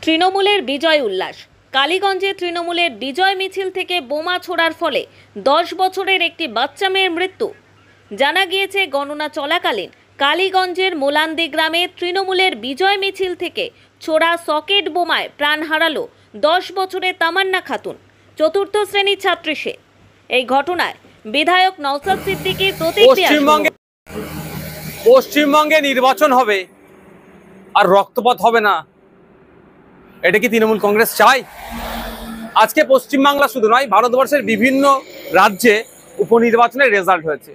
তৃণমূলের বিজয় উল্লাস। কালীগঞ্জে তৃণমূলের বিজয় মিছিল থেকে বোমা ছোড়ার ফলে 10 বছরের একটি বাচ্চা মেয়ের মৃত্যু। জানা গিয়েছে, গণনা চলাকালীন কালীগঞ্জের মোলান্দি গ্রামে তৃণমূলের বিজয় মিছিল থেকে ছোড়া সকেট বোমায় প্রাণ হারালো 10 বছরের তামান্না খাতুন, চতুর্থ শ্রেণীর ছাত্রী সে। এই ঘটনায় বিধায়ক নওশাদ সিদ্দিকীর প্রতিক্রিয়া। পশ্চিমবঙ্গে নির্বাচন হবে আর রক্তপাত হবে না, এটা কি তৃণমূল কংগ্রেস চায়? আজকে পশ্চিমবাংলা শুধু নয়, ভারতবর্ষের বিভিন্ন রাজ্যে উপনির্বাচনের রেজাল্ট হয়েছে।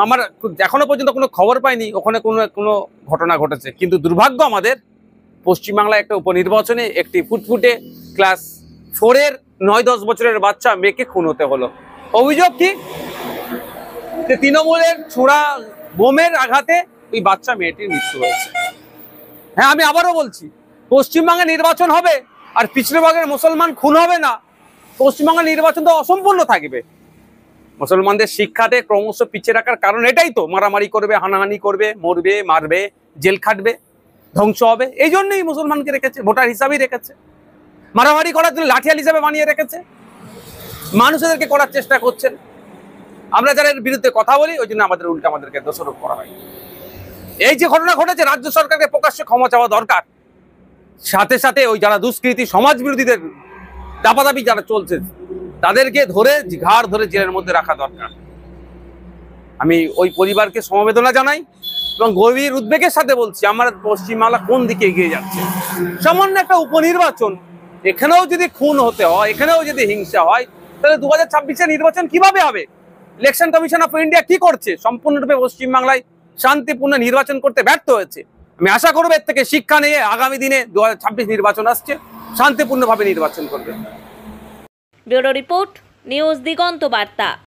আমার এখনো পর্যন্ত কোনো খবর পাইনি ওখানে কোনো ঘটনা ঘটেছে, কিন্তু দুর্ভাগ্য আমাদের পশ্চিমবাংলায় একটা উপনির্বাচনে একটি ফুটফুটে ক্লাস 4-এর 9-10 বছরের বাচ্চা মেয়েকে খুন হতে হলো। অভিযোগ কি? যে তৃণমূলের ছোড়া বোমের আঘাতে ওই বাচ্চা মেয়েটির মৃত্যু হয়েছে। হ্যাঁ, আমি আবারও বলছি, পশ্চিমবঙ্গে নির্বাচন হবে আর পিছড়ে ভাগের মুসলমান খুন হবে না, পশ্চিমবঙ্গের নির্বাচন তো অসম্পূর্ণ থাকবে। মুসলমানদের শিক্ষাতে ক্রমশ পিছিয়ে রাখার কারণ এটাই তো, মারামারি করবে, হানাহানি করবে, মরবে, মারবে, জেল খাটবে, ধ্বংস হবে। এই জন্যই মুসলমানকে রেখেছে, ভোটার হিসাবেই রেখেছে। মারামারি করার জন্য লাঠিয়াল হিসাবে বানিয়ে রেখেছে, মানুষদেরকে করার চেষ্টা করছেন। আমরা যারা এর বিরুদ্ধে কথা বলি, ওই জন্য আমাদেরকে দোষারোপ করা হয়। এই যে ঘটনা ঘটেছে, রাজ্য সরকারকে প্রকাশ্যে ক্ষমা চাওয়া দরকার। সাথে সাথে ওই যারা দুষ্কৃতী সমাজ বিরোধীদের দাপাদাপি যারা চলছে, তাদেরকে ঘাড় ধরে জেলের মধ্যে রাখা দরকার। আমি ওই পরিবারকে সমবেদনা জানাই এবং গভীর উদ্বেগের সাথে বলছি, আমার পশ্চিমবাংলা কোন দিকে এগিয়ে যাচ্ছে। সামান্য একটা উপনির্বাচন, এখানেও যদি খুন হতে হয়, এখানেও যদি হিংসা হয়, তাহলে 2026-এর নির্বাচন কিভাবে হবে? ইলেকশন কমিশন অফ ইন্ডিয়া কি করছে? সম্পূর্ণরূপে পশ্চিমবাংলায় শান্তিপূর্ণ নির্বাচন করতে ব্যর্থ হয়েছে। আমি আশা করবো এর থেকে শিক্ষা নিয়ে আগামী দিনে 2026 নির্বাচন আসছে, শান্তিপূর্ণভাবে নির্বাচন করবে। ব্যুরো রিপোর্ট, নিউজ দিগন্ত বার্তা।